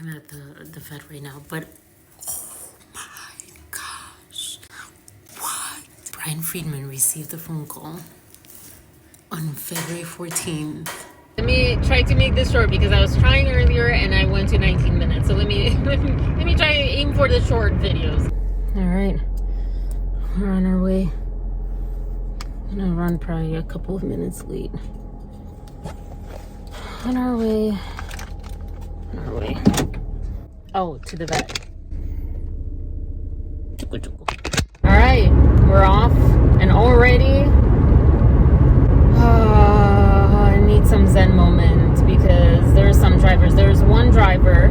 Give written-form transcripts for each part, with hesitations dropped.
I'm at the vet right now, but oh my gosh. What? Brian Friedman received a phone call on February 14th. Let me try to make this short because I was trying earlier and I went to 19 minutes. So let me try to aim for the short videos. All right, we're on our way. I'm gonna run probably a couple of minutes late. On our way. Oh, to the vet. All right, we're off, and already I need some zen moment because there's some drivers. There's one driver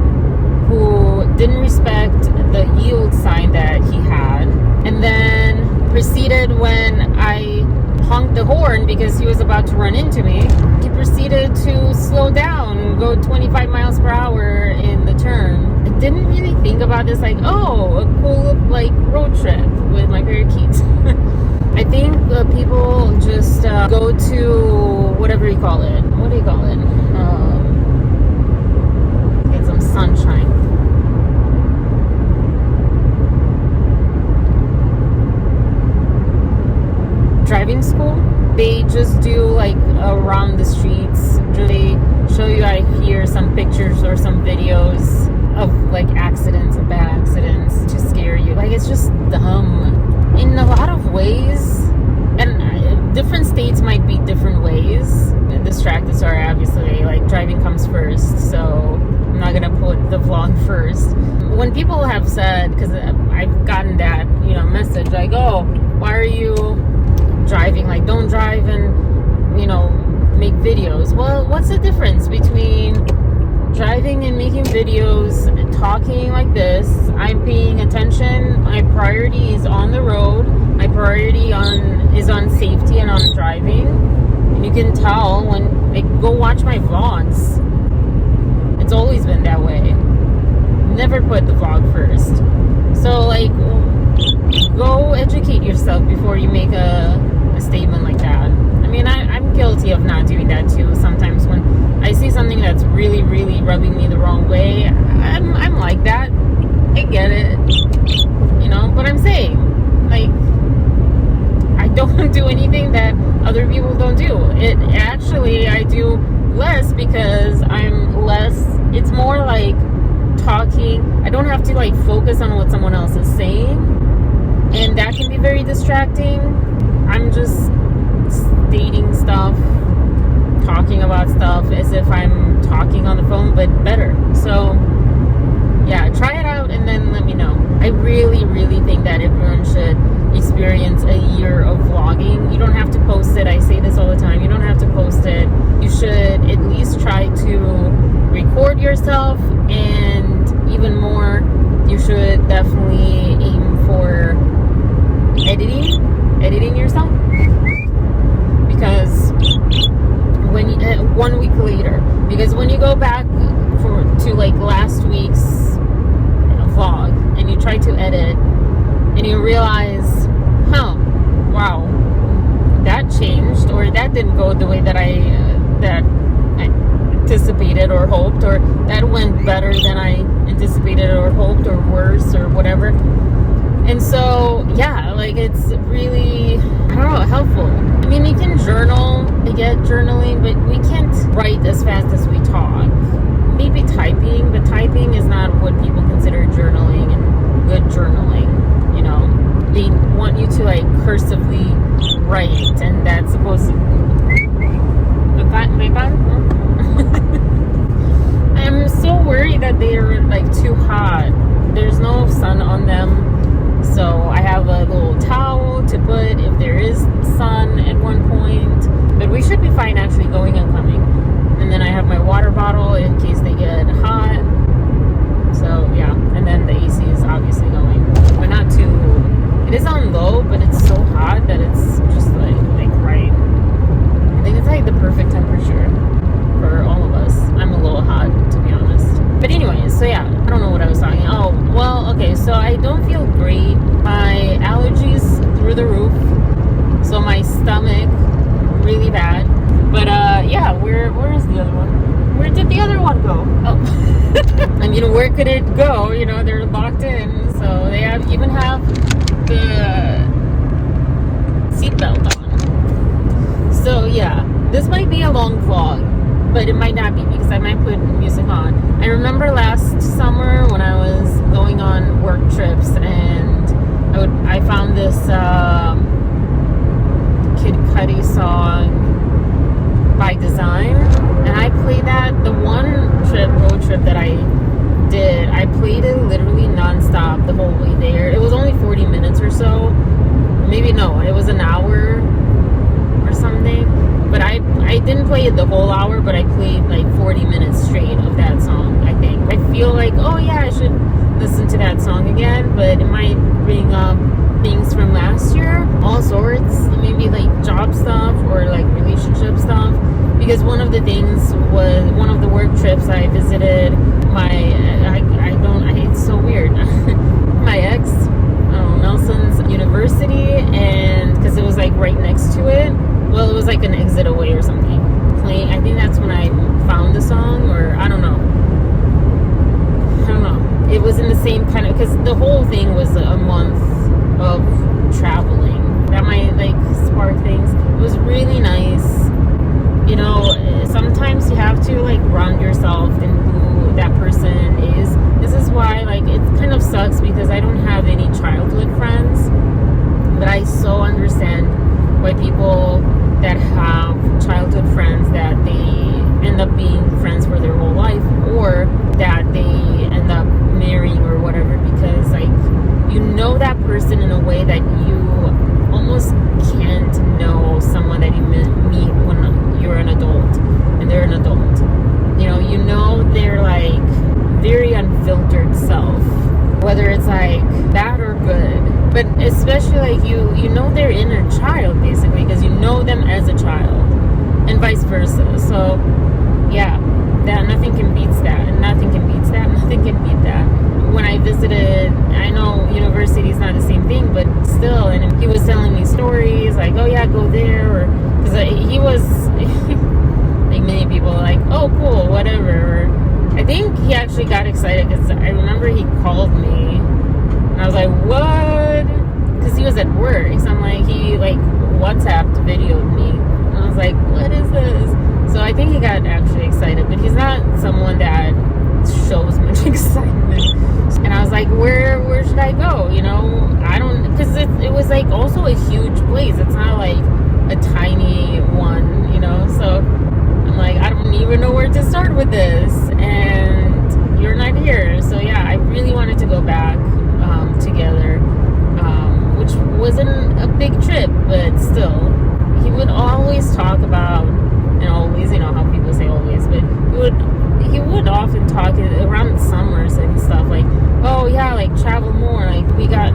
who didn't respect the yield sign that he had, and then proceeded when I honked the horn because he was about to run into me. He proceeded to slow down, go 25 miles per hour in the turn. I didn't really think about this like, oh, a cool like road trip with my parakeets. I think people just go to whatever you call it. What do you call it? Get some sunshine. Driving school. They just do like around the streets. They show you, I hear some pictures or some videos of like accidents, of bad accidents to scare you. Like it's just dumb in a lot of ways, and different states might be different ways. Distracted, sorry, obviously, like driving comes first, so I'm not gonna put the vlog first. When people have said, because I've gotten that message like, oh, why are you driving? Like, don't drive and make videos. Well, what's the difference between driving and making videos, talking like this? I'm paying attention. My priority is on the road. My priority is on safety and on driving. And you can tell when go watch my vlogs. It's always been that way. Never put the vlog first. So like, go educate yourself before you make a statement like that. I mean, I'm guilty of not doing that too. Sometimes when I see something that's really, really rubbing me the wrong way, I'm like that. I get it, but I'm saying, like, I don't do anything that other people don't do. I do less because I'm less, it's more like talking. I don't have to like focus on what someone else is saying, and that can be very distracting. I'm just stating stuff, talking about stuff as if I'm talking on the phone, but better. So yeah, try it out and then let me know. I really, really think that everyone should experience a year of vlogging. You don't have to post it. I say this all the time. You don't have to post it. You should at least try to record yourself, and even more, you should definitely aim for editing yourself, because when 1 week later, because when you go back to like last week's vlog and you try to edit and you realize, wow, that changed, or that didn't go the way that I anticipated or hoped, or that went better than I anticipated or hoped, or worse, or whatever. And so, yeah, like it's really, helpful. I mean, you can journal, I get journaling, but we can't write as fast as we talk. Maybe typing, but typing is not what people consider journaling and good journaling, They want you to like cursively write, and that's supposed to... I'm so worried that they're like too hot. There's no sun on them, so I have a little towel to put if there is sun at one point, but we should be fine actually going and coming. And then I have my water bottle in case they get hot. So yeah, and then the AC is obviously going, but not too, it is on low, but it's so hot that it's just like right. I think it's like the perfect temperature for all of us. I'm a little hot, to be honest. But anyways, so yeah, I don't know what I was talking. Oh, well, okay, so I don't feel great. My allergies through the roof. So my stomach, really bad. But yeah, where is the other one? Where did the other one go? Oh. I where could it go? They're locked in, so they even have the seatbelt on. So yeah, this might be a long vlog, but it might not be because I might put music on. I remember last summer when I was going on work trips, and I found this Kid Cudi song, By Design, and I played that the one road trip that I did. I played it literally nonstop the whole way there. It was only 40 minutes or so, maybe no, it was an hour or something, but I didn't play it the whole hour, but I played like 40 minutes straight of that song. I think I feel like, oh yeah, I should listen to that song again, but it might bring up things from last year, all sorts, maybe like job stuff or like relationship stuff, because one of the things was one of the work trips I visited it's so weird my ex Nelson's university, and because it was like right next to it, well, it was like an exit away or something, playing. I think that's when I found the song, or I don't know, it was in the same kind of, because the whole thing was a month of traveling. That might like spark things. It was really nice. Sometimes you have to like ground yourself in who that person is. This is why like it kind of sucks because I don't have any childhood friends, but I so understand why people that have childhood friends that they end up being friends for their whole life, or that they end up marrying or whatever, because like that person in a way that you almost can't know someone that you meet when you're an adult and they're an adult. They're like very unfiltered self, whether it's like bad or good, but especially like you know their inner child basically, because you know them as a child, and vice versa. So yeah, that nothing can beat that, and nothing can beat that, nothing can beat that. When I visited, I know university is not the same thing, but still, and he was telling me stories like, oh yeah, go there, or because he was like many people like, oh cool, whatever. Or, I think he actually got excited because I remember he called me and I was like, what? Because he was at work, so I'm like, he like WhatsApped videoed me, and I was like, what is this? So I think he got actually excited, but he's not someone that shows much excitement. And I was like, where should I go? I don't, because it was like also a huge place. It's not like a tiny one, so I'm like, I don't even know where to start with this, and you're not here. So yeah, I really wanted to go back together, which wasn't a big trip, but still, he would always talk about, and always, how people say always, but he would often talk around summers and stuff like, oh yeah, like travel more, like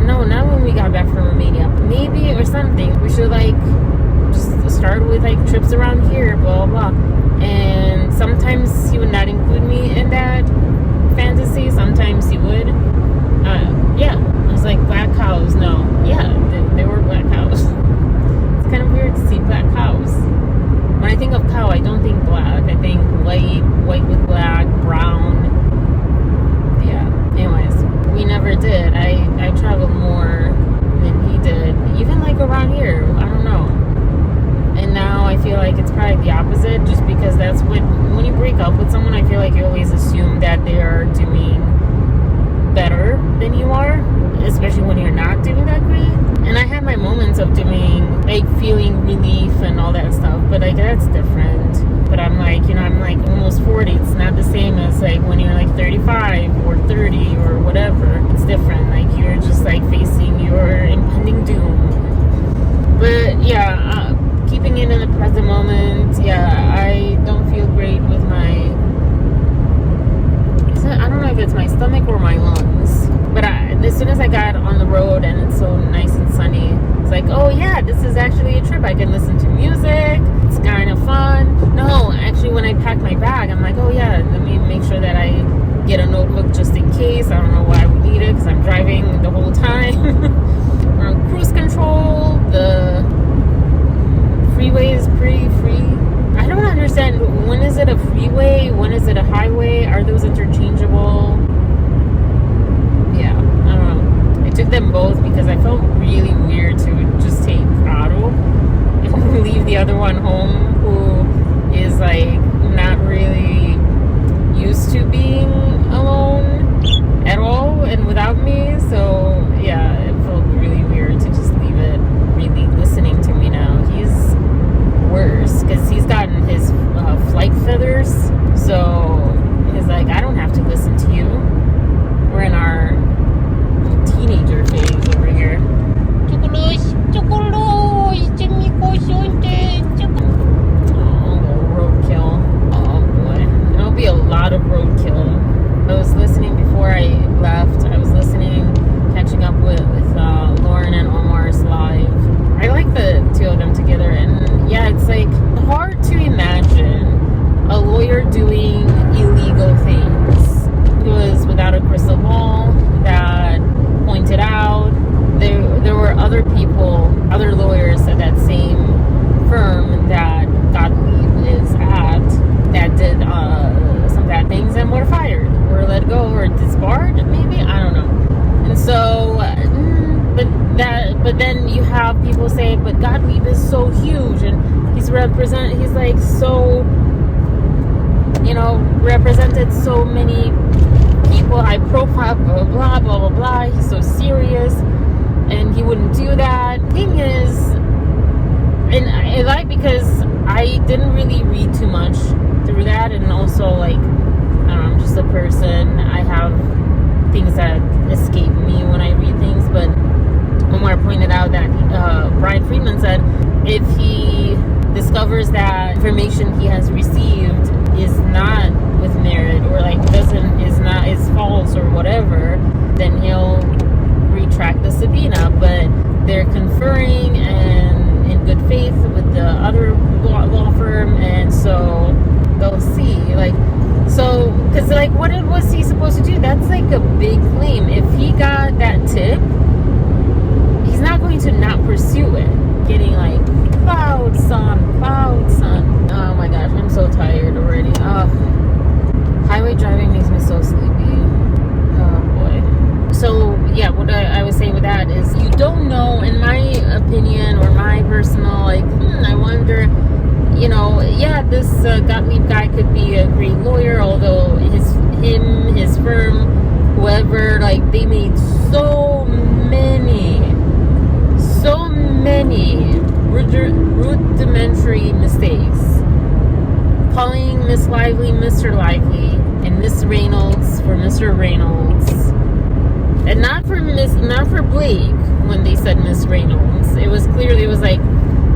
not when we got back from Romania, maybe, or something, we should like just start with like trips around here, blah blah blah. And sometimes he would not include me in that fantasy, sometimes he would. Yeah, I was like, black cows, no, yeah, they were black cows. It's kind of weird to see black cows. When I think of cow, I don't think black. I think white with black, brown. Yeah. Anyways, we never did. I traveled more than he did. Even like around here, I don't know. And now I feel like it's probably the opposite, just because that's when you break up with someone, I feel like you always assume that they are doing better than you are, especially when you're not doing that great. And I had my moments of doing, like, feeling relief and all that stuff, but like that's different. But I'm like, I'm like almost 40. It's not the same as like when you're like 35 or 30 or whatever. It's different. Like you're just like facing your impending doom. But yeah, keeping it in the present moment. Yeah, I don't feel great with I don't know if it's my stomach or my lungs, but as soon as I got on the road and it's so nice and sunny, it's like, oh yeah, this is actually a trip. I can listen to music. It's kind of fun. No, actually, when I packed my bag, I'm like, oh yeah, let me make sure that I get a notebook just in case. I don't know why I would need it because I'm driving the whole time. We're on cruise control. The freeway is pretty free. I don't understand, when is it a freeway, when is it a highway, are those interchangeable? other one home who is like not really used to being alone at all and without me. So yeah, it felt really weird to just leave it really listening to me now. He's worse because he's gotten his flight feathers. So he's like, I don't have to listen to you. We're in our teenager phase over here. Roadkill. Oh boy. There'll be a lot of roadkill. I was listening before I left. I was listening, catching up with Lauren and Omar's live. I like the two of them together, and yeah, it's like hard to imagine a lawyer doing illegal things. It was without a crystal ball that pointed out there were other people, other lawyers at that same firm that Gottlieb is at that did some bad things and were fired or let go or disbarred, maybe, I don't know. And so but then you have people say, but Gottlieb is so huge and he's like so, you know, represented so many people, high profile, blah blah blah blah blah, he's so serious and he wouldn't do that. Thing is, and I like, because I didn't really read too much through that, and also like, I don't know, I'm just a person, I have things that escape me when I read things. But Omar pointed out that Brian Friedman said if he discovers that information he has received is not with merit, or like is false or whatever, then he'll retract the subpoena. But they're conferring and in good faith with the other law firm, and so they'll see, like, so, because like, what was he supposed to do? That's like a big claim. If he got that tip, he's not going to not pursue it. Getting like cloud sun. Oh my gosh, I'm so tired already. Highway driving makes me so sleepy. Oh boy. So yeah, what I was saying with that is, you don't know, in my opinion, or my personal, like, I wonder, you know, yeah, this Gottlieb guy could be a great lawyer, although his firm, whoever, like, they made so many rudimentary mistakes. Calling Miss Lively Mr. Lively and Miss Reynolds for Mr. Reynolds, and not for Blake when they said Miss Reynolds. It was clearly, it was like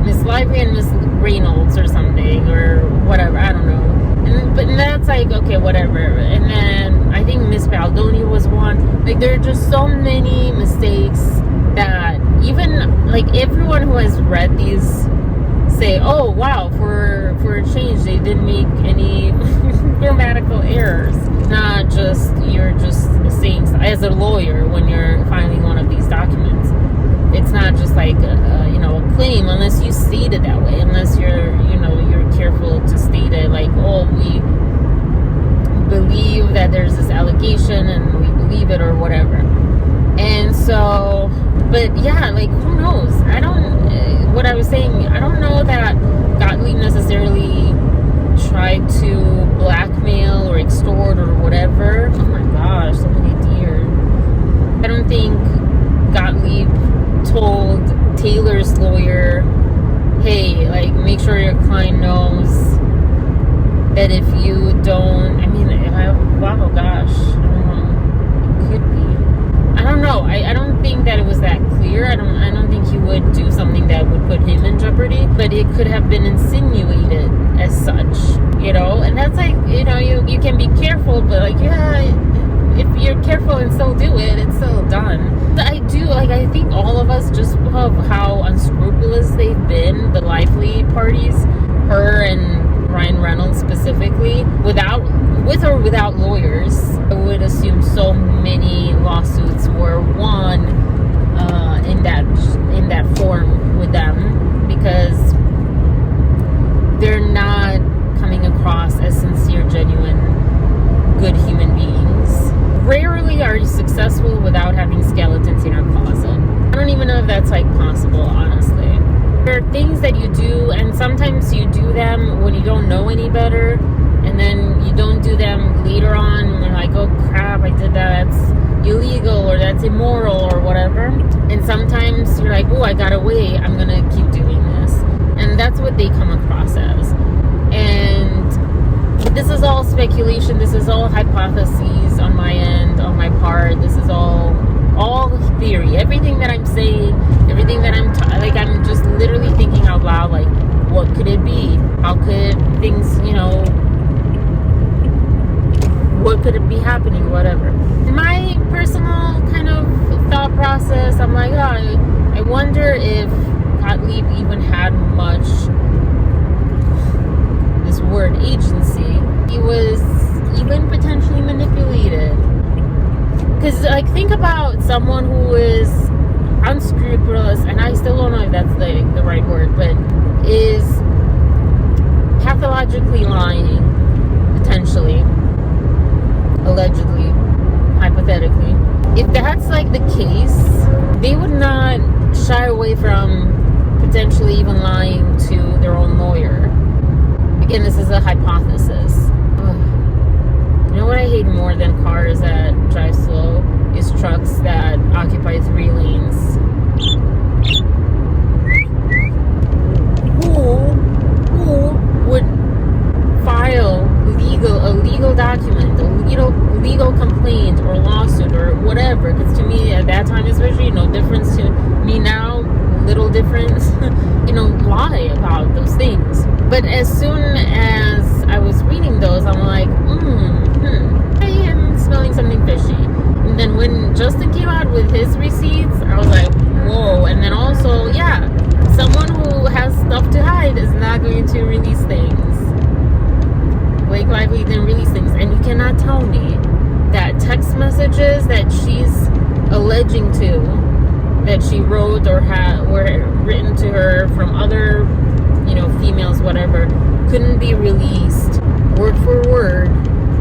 Miss Lively and Miss Reynolds or something, or whatever, I don't know. But that's like, okay, whatever. And then I think Miss Baldoni was one. Like, there are just so many mistakes that even like everyone who has read these say, oh wow, for a change they didn't make any grammatical errors. Not just, you're just saying, as a lawyer, when you're filing one of these documents, it's not just like a claim, unless you state it that way, unless you're careful to state it like, oh, we believe that there's this allegation and we believe it, or whatever. And so, but yeah, like, who knows? What I was saying, I don't know that Gottlieb necessarily tried to blackmail or extort or whatever. Oh my gosh, so many deer. I don't think Gottlieb told Taylor's lawyer, hey, like, make sure your client knows that if you don't, wow, gosh, I don't know, it could be. I don't know, I don't think that it was that clear. I don't think he would do something that would put him in jeopardy, but it could have been insinuated as such, and that's like, you can be careful, but like, yeah, if you're careful and still do it, it's still done. I think all of us, just of how unscrupulous they've been, the Lively parties, her and Ryan Reynolds specifically, with or without lawyers, I would assume so many lawsuits were won in that form with them, because they're not coming across as sincere, genuine, good human beings. Rarely are you successful without having skeletons in your closet. I don't even know if that's like possible, honestly. there are things that you do, and sometimes you do them when you don't know any better, and then you don't do them later on, and you're like, oh crap, I did that, that's illegal, or that's immoral, or whatever. And sometimes you're like, oh, I gotta wait, I'm gonna keep doing this. And that's what they come across as. And this is all speculation, this is all hypotheses on my end, on my part. This is all theory. Everything that I'm saying, everything that I'm just literally thinking out loud, like, what could it be? How could things, what could it be happening? Whatever. My personal kind of thought process, I'm like, I wonder if Gottlieb even had much, this word, agency. He was even potentially manipulated. Because, like, think about someone who is unscrupulous, and I still don't know if that's the right word, but is pathologically lying, potentially, allegedly, hypothetically. If that's, like, the case, they would not shy away from potentially even lying to their own lawyer. Again, this is a hypothesis. You know what I hate more than cars that drive slow is trucks that occupy 3 lanes. Who would file a legal document, a legal complaint or lawsuit or whatever? Because to me, at that time especially, no difference to me now, little difference, lie about those things. But as soon as I was reading those, I'm like, I am smelling something fishy. And then when Justin came out with his receipts, I was like, whoa. And then also, yeah, someone who has stuff to hide is not going to release things. Blake Lively didn't release things. And you cannot tell me that text messages that she's alleging that she wrote or were written to her from other, females, whatever, couldn't be released word for word,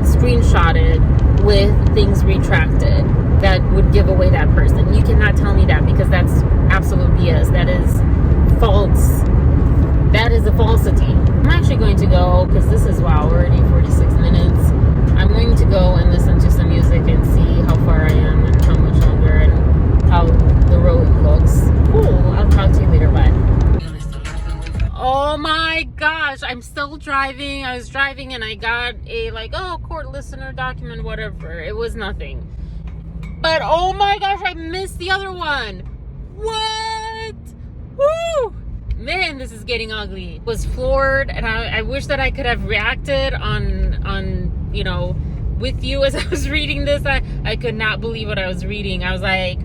screenshotted, with things retracted that would give away that person. You cannot tell me that, because that's absolute BS. That is false. That is a falsity. I'm actually going to go, because this is, wow, already 46 minutes. I'm going to go and listen to some music and see how far I am and how much longer and how the road looks. Cool. I'll talk to you later. Bye. Oh my gosh, I'm still driving. I was driving and I got a court listener document, whatever. It was nothing. But oh my gosh, I missed the other one. What? Woo! Man, this is getting ugly. I was floored, and I wish that I could have reacted on with you as I was reading this. I could not believe what I was reading. I was like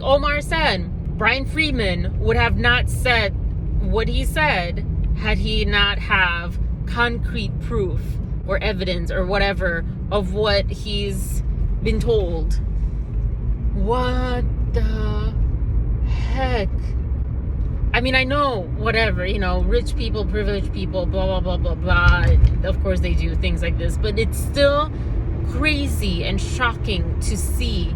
Omar said, Brian Friedman would have not said what he said had he not have concrete proof or evidence or whatever of what he's been told. What the heck? I mean, I know, whatever, rich people, privileged people, blah, blah, blah, blah, blah. Of course they do things like this, but it's still crazy and shocking to see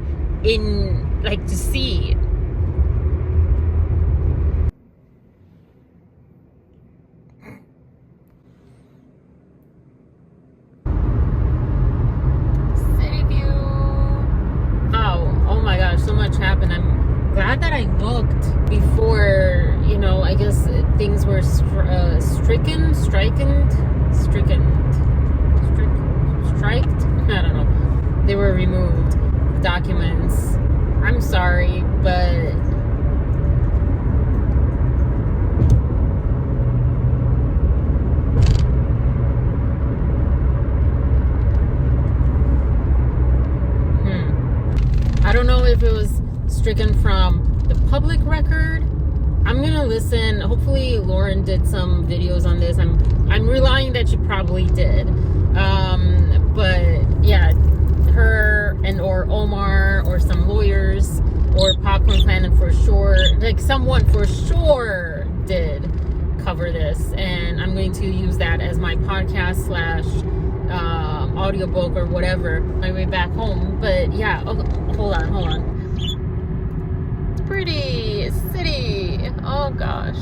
so much happened. I'm glad that I looked before, I guess things were striked? I don't know. They were removed. Documents. I'm sorry, but I don't know if it was stricken from the public record. I'm gonna listen. Hopefully Lauren did some videos on this. I'm relying that she probably did. But yeah, her or Omar or some lawyers or Popcorn Planet for sure, someone for sure did cover this, and I'm going to use that as my podcast / audiobook or whatever my way back home. But yeah, hold on. It's pretty city. Oh gosh,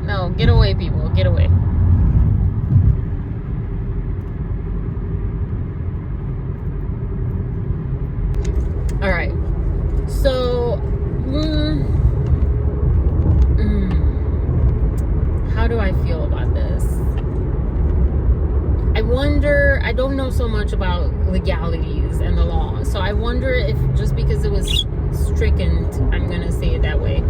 No, get away, people. Get away. All right. So, how do I feel about this? I wonder, I don't know so much about legalities and the law. So I wonder if just because it was stricken, I'm going to say it that way.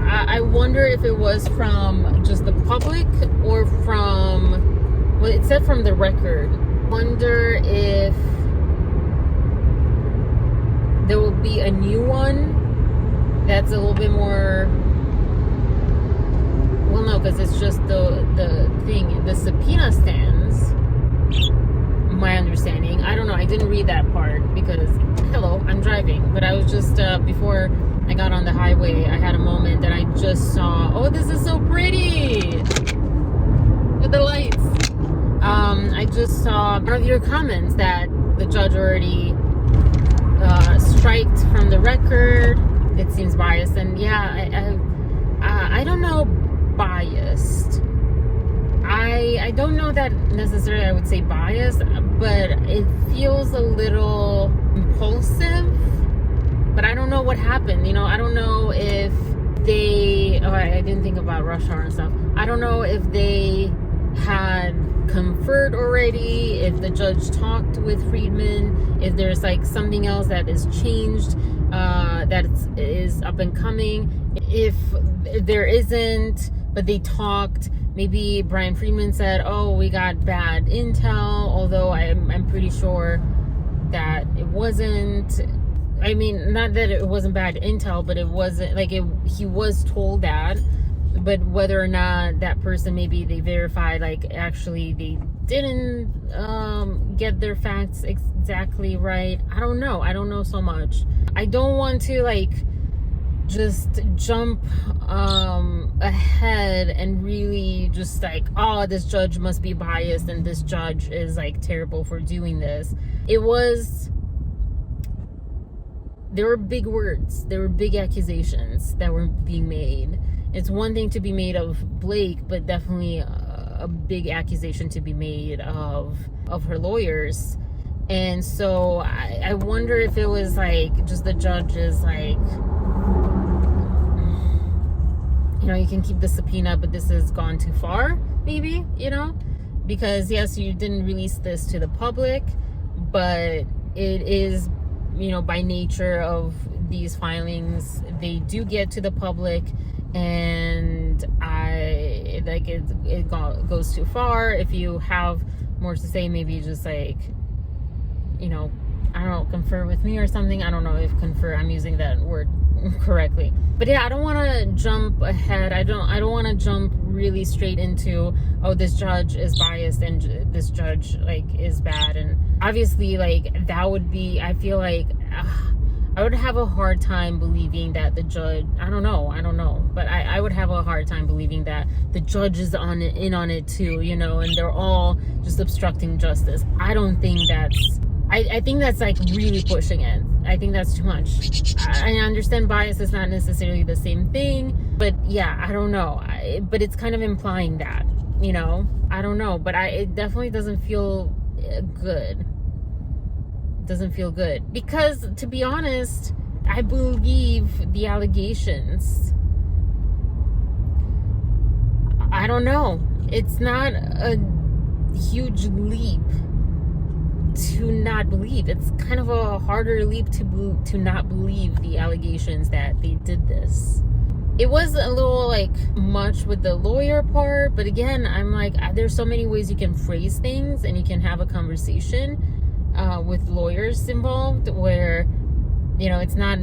I wonder if it was from just the public or from, well, it said from the record. I wonder if there will be a new one that's a little bit more, well, no, because it's just the thing. The subpoena stands, my understanding. I don't know. I didn't read that part because, hello, I'm driving. But I was just, before I got on the highway, I had a moment that I just saw, oh, this is so pretty with the lights. I just saw one of your comments that the judge already striked from the record. It seems biased. And yeah, I don't know, biased. I don't know that necessarily I would say biased, but it feels a little impulsive. But I don't know what happened. You know, I don't know if they, oh, I didn't think about rush hour and stuff. I don't know if they had conferred already, if the judge talked with Friedman, if there's like something else that is changed, that is up and coming. If there isn't, but they talked, maybe Brian Friedman said, oh, we got bad intel, although I'm pretty sure that it wasn't. I mean, not that it wasn't bad intel, but it wasn't like he was told that. But whether or not that person, maybe they verified, like actually they didn't get their facts exactly right. I don't know so much. I don't want to like just jump ahead and really just like, oh, this judge must be biased and this judge is like terrible for doing this. There were big words, there were big accusations that were being made. It's one thing to be made of Blake, but definitely a big accusation to be made of her lawyers. And so I wonder if it was like just the judge is like, you know, you can keep the subpoena, but this has gone too far, maybe, you know, because yes, you didn't release this to the public, but it is, you know, by nature of these filings, they do get to the public. And I like it goes too far. If you have more to say, maybe just like, you know, I don't know, confer with me or something. I don't know if confer, I'm using that word correctly. But yeah, I don't want to jump ahead. I don't want to jump really straight into, oh, this judge is biased and this judge like is bad. And obviously like that would be, I feel like I would have a hard time believing that the judge, I don't know, but I would have a hard time believing that the judge is in on it too, you know, and they're all just obstructing justice. I don't think that's, I think that's like really pushing it. I think that's too much. I understand bias is not necessarily the same thing, but yeah, I don't know. But it's kind of implying that, you know, I don't know, but it definitely doesn't feel good. Doesn't feel good because, to be honest, I believe the allegations. I don't know, it's not a huge leap to not believe. It's kind of a harder leap to not believe the allegations that they did this. It was a little like much with the lawyer part, but again, I'm like, there's so many ways you can phrase things and you can have a conversation with lawyers involved where, you know, it's not,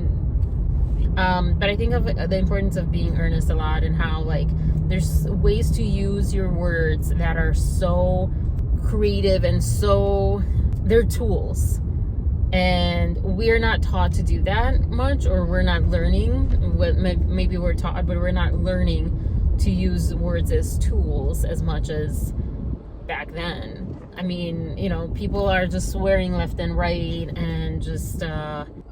but I think of the importance of being earnest a lot and how like there's ways to use your words that are so creative and so, they're tools. And we're not taught to do that much, or we're not learning. Maybe we're taught, but we're not learning to use words as tools as much as back then. I mean, you know, people are just swearing left and right and just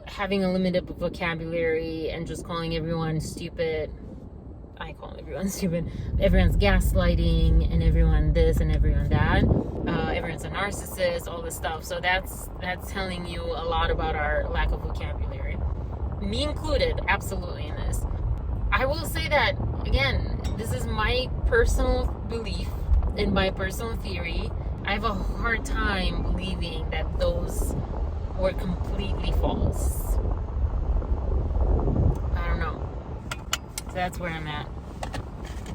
having a limited vocabulary and just calling everyone stupid. I call everyone stupid. Everyone's gaslighting and everyone this and everyone that. Everyone's a narcissist, all this stuff. So that's telling you a lot about our lack of vocabulary. Me included, absolutely, in this. I will say that, again, this is my personal belief and my personal theory. I have a hard time believing that those were completely false. I don't know. So that's where I'm at.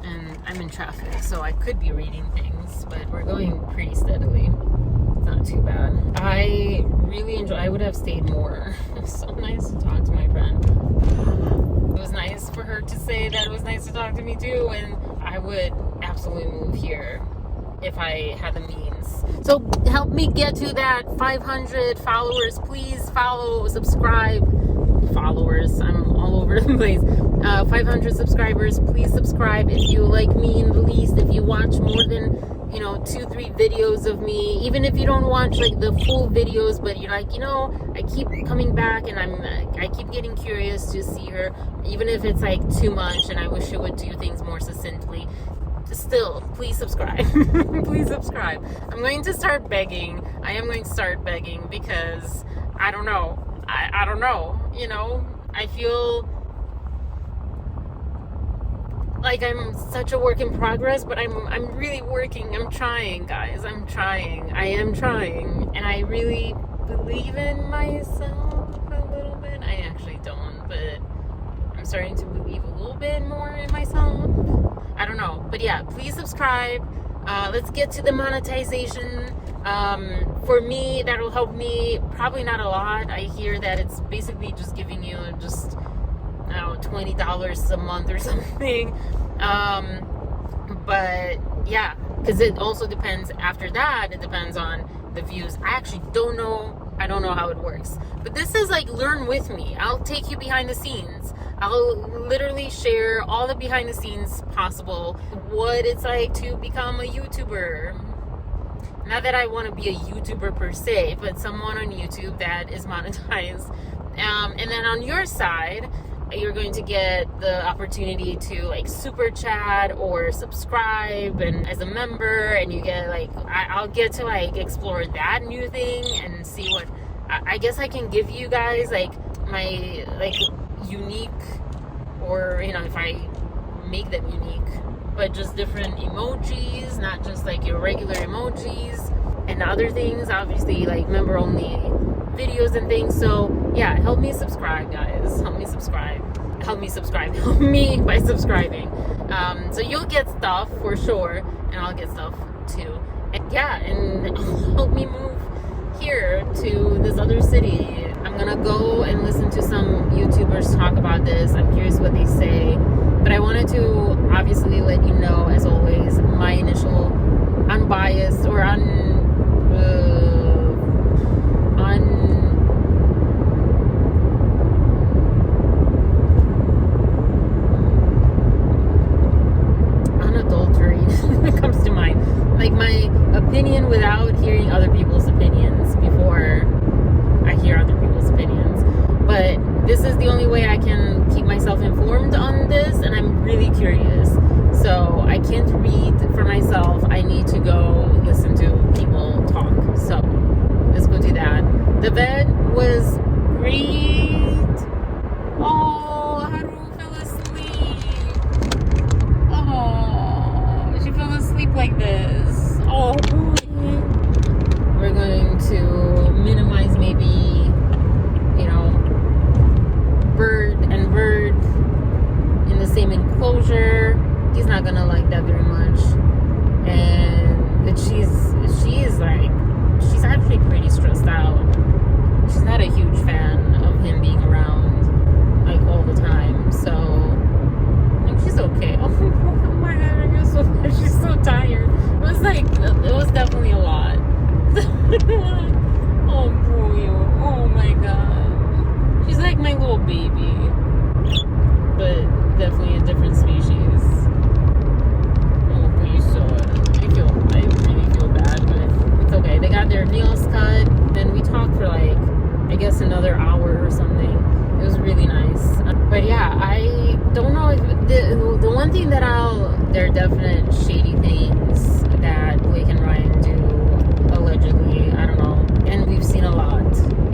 And I'm in traffic, so I could be reading things, but we're going pretty steadily. It's not too bad. I really enjoy. I would have stayed more. It was so nice to talk to my friend. It was nice for her to say that it was nice to talk to me too, and I would absolutely move here if I had the means. So help me get to that 500 followers. Please follow, subscribe. Followers, I'm all over the place. 500 subscribers. Please subscribe if you like me in the least. If you watch more than 2-3 videos of me, even if you don't watch like the full videos, but you're like, I keep coming back and I keep getting curious to see her, even if it's like too much and I wish she would do things more succinctly. Still, please subscribe. Please subscribe. I'm going to start begging. I am going to start begging because I don't know. I don't know. I feel like I'm such a work in progress, but I'm really working. I'm trying, guys. I'm trying. I am trying. And I really believe in myself a little bit. I actually don't, but I'm starting to believe a little bit more in myself. I don't know. But yeah, please subscribe. Let's get to the monetization. For me, that'll help me. Probably not a lot. I hear that it's basically just giving you just, $20 a month or something. But yeah, because it also depends. After that, it depends on the views. I actually don't know. I don't know how it works. But this is like learn with me. I'll take you behind the scenes. I'll literally share all the behind the scenes possible. What it's like to become a YouTuber. Not that I want to be a YouTuber per se, but someone on YouTube that is monetized. And then on your side, you're going to get the opportunity to like super chat or subscribe and as a member, and you get like I'll get to like explore that new thing and see what I guess I can give you guys, like my like unique, or if I make them unique, but just different emojis, not just like your regular emojis and other things, obviously like member only videos and things. So yeah, help me subscribe, guys. Help me subscribe. Help me subscribe. Help me by subscribing. So you'll get stuff for sure, and I'll get stuff too. And yeah, and help me move here to this other city. I'm gonna go and listen to some YouTubers talk about this. I'm curious what they say. But I wanted to obviously let you know, as always, my initial unbiased or unadulterated comes to mind. Like my opinion without hearing other people's opinions before I hear other people's opinions. But this is the only way I can keep myself informed on this, and I'm really curious. So I can't read for myself. I need to go listen to people talk. So let's go do that. The bed was great. Oh, Haru fell asleep. Oh, she fell asleep like this. Oh, we're going to minimize maybe, bird in the same enclosure. He's not gonna like that very much. And she's actually pretty stressed out. She's not a huge fan of him being around like all the time. So I think she's okay. Oh my god, I feel so bad. She's so tired. It was definitely a lot. Oh boy, oh my god. She's like my little baby, but definitely a different species. Oh, please, I really feel bad, but it's okay. They got their nails cut, then we talked for like, I guess another hour or something. It was really nice. But yeah, I don't know if the one thing that there are definite shady things that Blake and Ryan do, allegedly. I don't know. And we've seen a lot.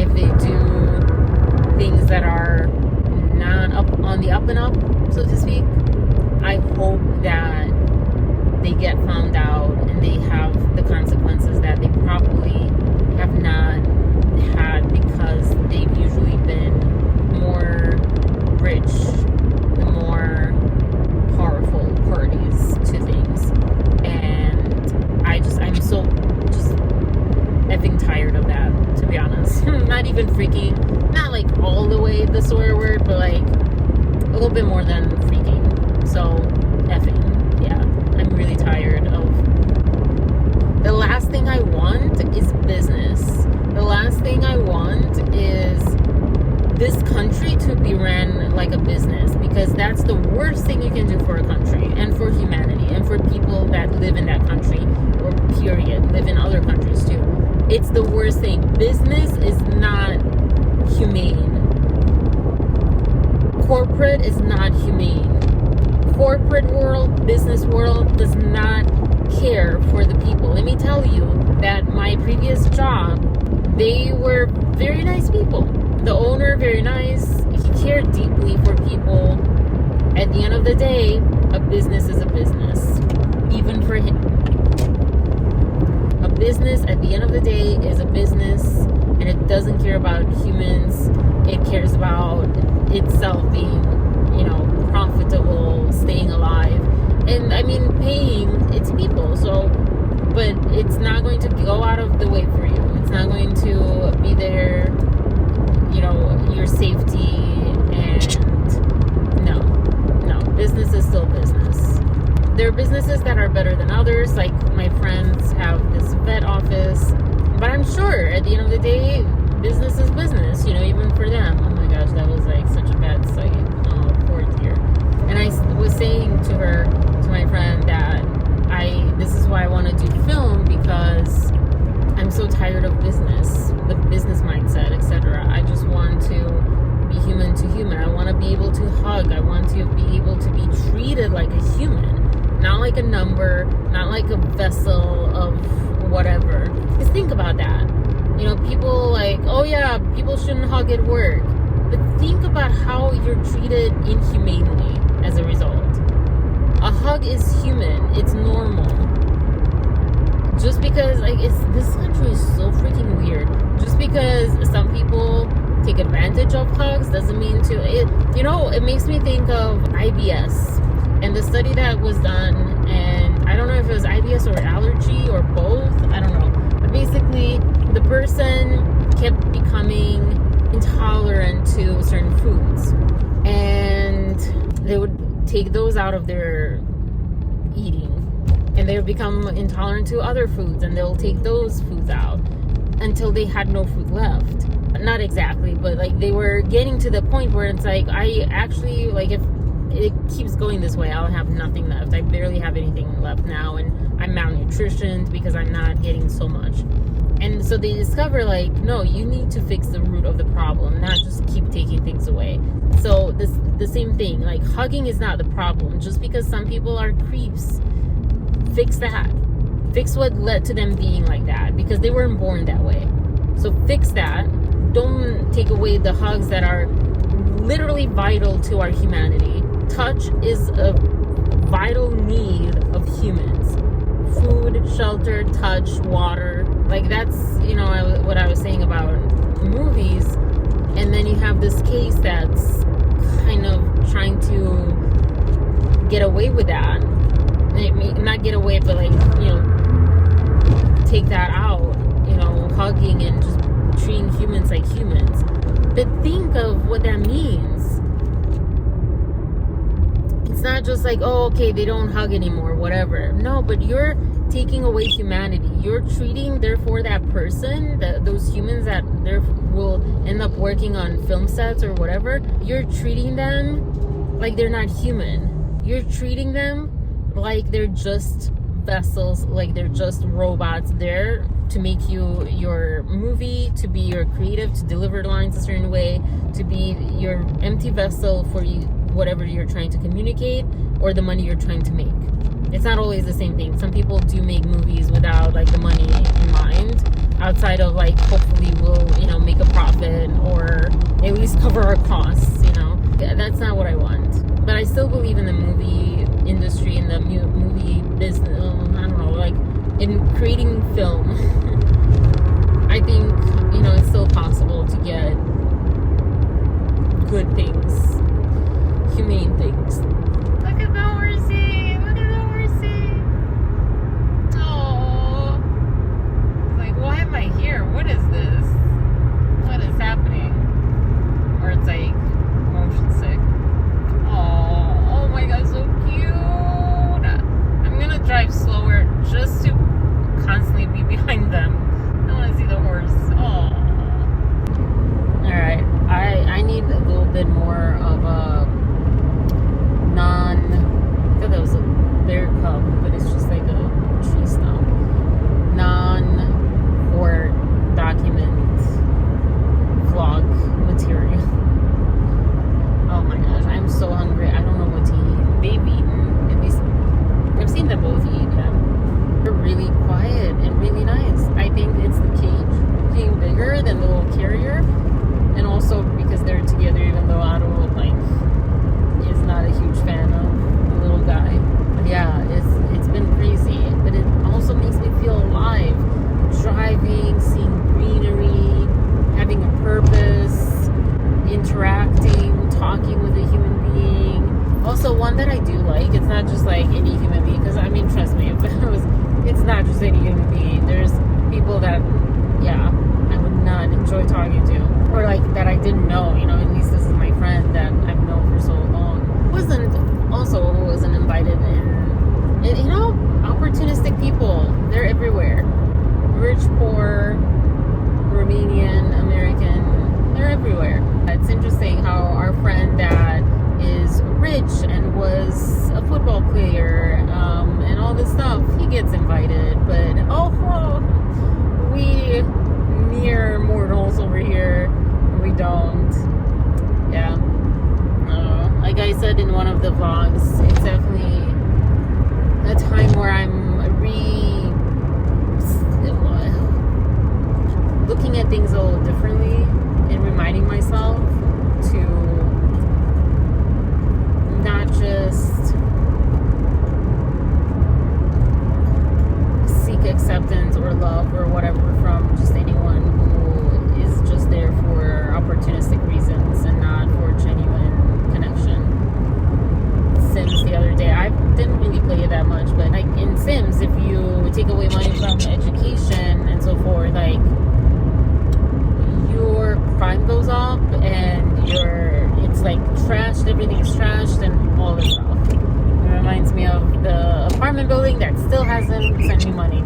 If they do things that are not on the up and up, so to speak, I hope that they get found out and they have the consequences that they probably have not had, because they've usually been more rich, the more powerful parties to things. And I'm so just effing tired of that, to be honest. Not even freaking, not like all the way the swear word, but like a little bit more than freaking. So effing, yeah. I'm really tired of. The last thing I want is business. The last thing I want is this country to be ran like a business, because that's the worst thing you can do for a country and for humanity and for people that live in that country, or period, live in other countries too. It's the worst thing. Business is not humane. Corporate is not humane. Corporate world, business world does not care for the people. Let me tell you that my previous job, they were very nice people. The owner, very nice. He cared deeply for people. At the end of the day, a business is a business. Even for him. A business, at the end of the day, is a business, and it doesn't care about humans. It cares about itself being, profitable, staying alive. And I mean, paying its people. So, but it's not going to go out of the way for you. It's not going to be there, your safety. And no, business is still business. There are businesses that are better than others. Like my friends have this vet office, but I'm sure at the end of the day, business is business, even for them. Oh my gosh, that was like such a bad sight. Oh, poor dear. And I was saying to her, to my friend, that this is why I want to do film, because I'm so tired of business, the business mindset, etc. I just want to be human to human. I want to be able to hug. I want to be able to be treated like a human, not like a number, not like a vessel of whatever. Because think about that. People like, oh yeah, people shouldn't hug at work. But think about how you're treated inhumanely as a result. A hug is human. It's normal. Just because, this country is so freaking weird. Just because some people take advantage of hugs doesn't mean it makes me think of IBS. And the study that was done, and I don't know if it was IBS or allergy or both. I don't know. But basically, the person kept becoming intolerant to certain foods. And they would take those out of their eating, and they would become intolerant to other foods, and they'll take those foods out until they had no food left. Not exactly, but they were getting to the point where it's like, I actually, if it keeps going this way, I'll have nothing left. I barely have anything left now, and I'm malnutritioned because I'm not getting so much. And so they discover, no, you need to fix the root of the problem, not just keep taking things away. So the same thing, hugging is not the problem. Just because some people are creeps, fix that. Fix what led to them being like that, because they weren't born that way. So fix that. Don't take away the hugs that are literally vital to our humanity. Touch is a vital need of humans. Food, shelter, touch, water. That's, what I was saying about movies. And then you have this case that's kind of trying to get away with that. Not get away, but take that out. Hugging and just treating humans like humans. But think of what that means. It's not just okay, they don't hug anymore, whatever. No, but you're taking away humanity. You're treating, therefore, that person, those humans that will end up working on film sets or whatever, you're treating them like they're not human. You're treating them like they're just vessels, like they're just robots there to make you your movie, to be your creative, to deliver lines a certain way, to be your empty vessel for you whatever you're trying to communicate or the money you're trying to make. It's not always the same thing. Some people do make movies without like the money in mind, outside of like hopefully we'll, you know, make a profit or at least cover our costs, you know. That's not what I want. But I still believe in the movie industry, in the movie business, I don't know, like in creating film. I think, you know, it's still possible to get good things, humane things. Look at the horsey! Look at the horsey! Oh, like, why am I here? What is this? What is happening? Or it's like motion sick. Oh my god, so cute! I'm gonna drive slower just to constantly be behind them. I want to see the horse. Oh. Alright, I need a little bit more of a I thought that was a bear cub, but it's just like a tree stump. Non-court document vlog material. Oh my gosh, I'm so hungry. I don't know what to eat. They've eaten, at least I've seen them both eat, yeah. They're really quiet and really nice. I think it's the cage being bigger than the little carrier, and also because they're together, even though Otto like is not a huge fan of the little guy. But yeah, it's been crazy, but it also makes me feel alive. Driving, seeing greenery, having a purpose, interacting, talking with a human being. Also, one that I do like, it's not just like any human being, because I mean, trust me, it's not just any human being. There's people that, yeah, I would not enjoy talking to, or like that I didn't know, you know. At least this is my friend that I've known for so long. Wasn't invited in. And, you know, opportunistic people, they're everywhere. Rich, poor, Romanian, American, they're everywhere. It's interesting how our friend that is rich and was a football player, and all this stuff, he gets invited, but we mere mortals over here, we don't. Yeah. Like I said in one of the vlogs, it's definitely a time where I'm looking at things a little differently and reminding myself to not just seek acceptance or love or whatever from just anyone who is just there for opportunistic reasons and not for genuine connection. Sims the other day, I didn't really play it that much, but like in Sims, if you take away money from education and so forth, like your crime goes up and it's like trashed, everything is trashed and all this stuff. It reminds me of the apartment building that still hasn't sent me money.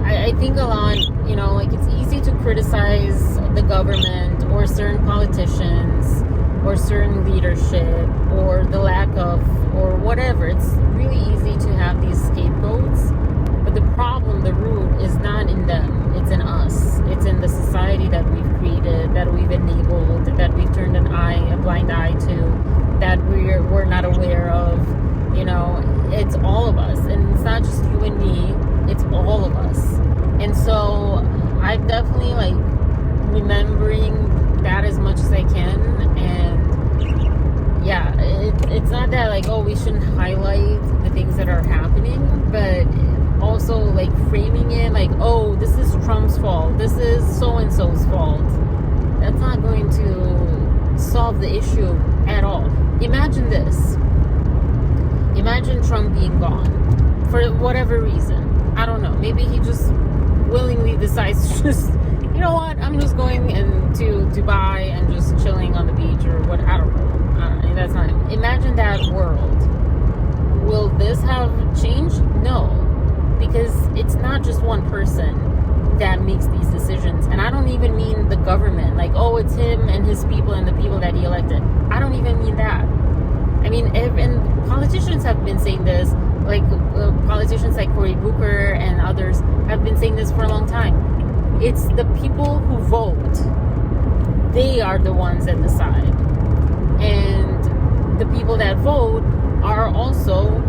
I think a lot, you know, like it's easy to criticize the government or certain politicians or certain leadership or the lack of, or whatever. It's really easy to have these scapegoats, but the problem, the root, is not in them. It's in us. It's in the society that we've created, that we've enabled, that we've turned a blind eye to, that we're not aware of. You know, it's all of us, and it's not just you and me. It's all of us. And so I'm definitely like remembering that as much as I can. And yeah, it's not that like, oh, we shouldn't highlight the things that are happening, but also like framing it like, oh, this is Trump's fault, this is so-and-so's fault. That's not going to solve the issue at all. Imagine this. Imagine Trump being gone for whatever reason. I don't know. Maybe he just willingly decides to just, you know what, I'm just going to Dubai and just chilling on the beach or what, I don't know. That's not, imagine that world. Will this have changed? No. Because it's not just one person that makes these decisions. And I don't even mean the government. Like, oh, it's him and his people and the people that he elected. I don't even mean that. I mean, and politicians have been saying this, like politicians like Cory Booker and others have been saying this for a long time. It's the people who vote. They are the ones that decide. And the people that vote are also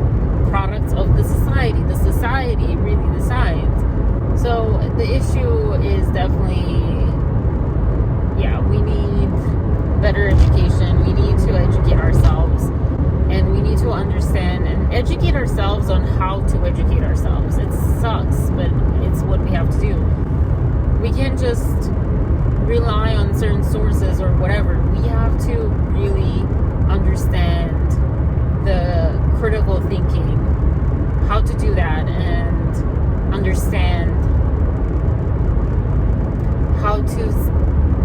products of the society. The society really decides. So the issue is definitely, yeah, we need better education. We need to educate ourselves, and we need to understand and educate ourselves on how to educate ourselves. It sucks, but it's what we have to do. We can't just rely on certain sources or whatever. We have to really understand the critical thinking, how to do that, and understand how to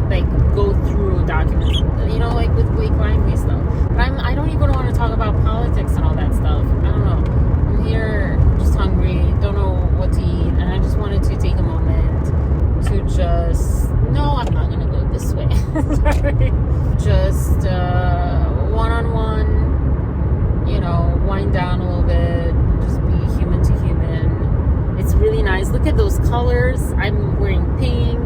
like go through documents, you know, like with Blake Lively stuff. But I don't even want to talk about politics and all that stuff. I don't know. I'm here just hungry, don't know what to eat, and I just wanted to take a moment to just, no, I'm not gonna go this way. Sorry. Just one-on-one, you know, wind down a little bit, just be human to human. It's really nice. Look at those colors. I'm wearing pink.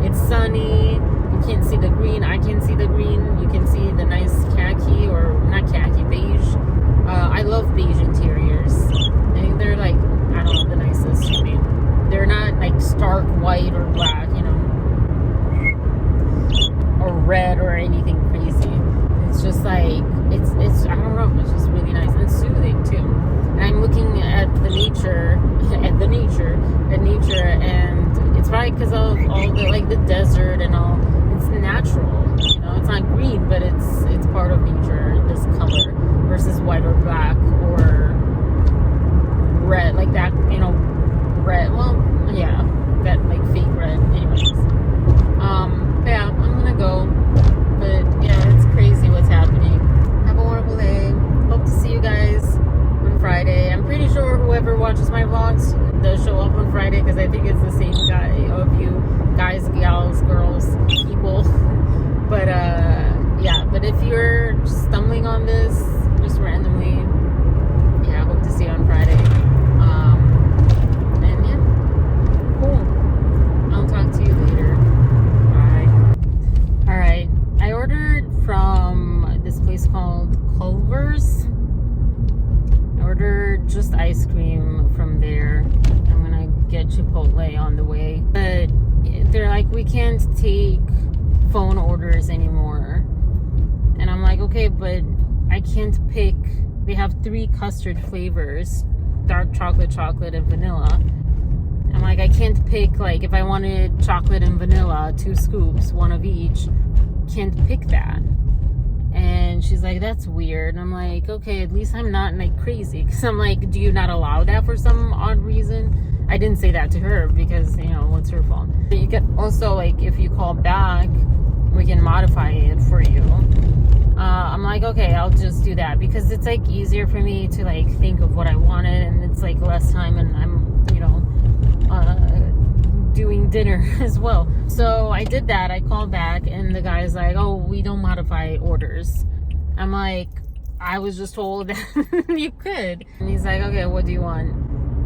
It's sunny. You can't see the green. I can see the green. You can see the nice khaki, or not khaki, beige. I love beige interiors. I think they're like, I don't know, the nicest to me. They're not like stark white or black, you know, or red or anything crazy. It's just like, it's I don't know, it's just really nice and soothing too. And I'm looking at the nature, and it's right because of all the, like, the desert and all. It's natural, you know. It's not green, but it's part of nature. This color versus white or black or red, like that, you know, red. Well, yeah, that like fake red. Anyways, yeah, I'm gonna go, but yeah, it's crazy what's happening. Have a wonderful day. Hope to see you guys on Friday. I'm pretty sure whoever watches my vlogs does show up on Friday, because I think it's the same guy of you guys, gals, girls, people. But yeah, but if you're stumbling on this just randomly, yeah, I hope to see you on Friday. And yeah, cool. I'll talk to you later. Bye. All right, I ordered from this place called Culver's. I ordered just ice cream from there. I'm gonna get Chipotle on the way, but they're like, we can't take phone orders anymore. And I'm like, okay, but I can't pick. They have 3 custard flavors, dark chocolate, and vanilla. I'm like, I can't pick, like, if I wanted chocolate and vanilla, 2 scoops, 1 of each, can't pick that. And she's like, that's weird. And I'm like, okay, at least I'm not like crazy. Because I'm like, do you not allow that for some odd reason? I didn't say that to her because, you know, what's her fault? But you can also, like, if you call back, we can modify it for you. I'm like, okay, I'll just do that, because it's like easier for me to like think of what I wanted, and it's like less time, and I'm, you know, doing dinner as well. So I did that. I called back, and the guy's like, oh, we don't modify orders. I'm like, I was just told that you could. And he's like, okay, what do you want?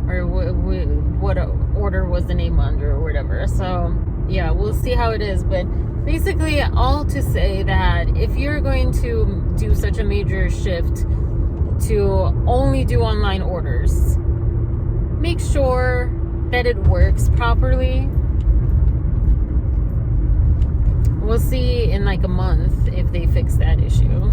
Or what order was the name under, or whatever. So yeah, we'll see how it is. But basically, all to say that if you're going to do such a major shift to only do online orders, make sure that it works properly. We'll see in like a month if they fix that issue.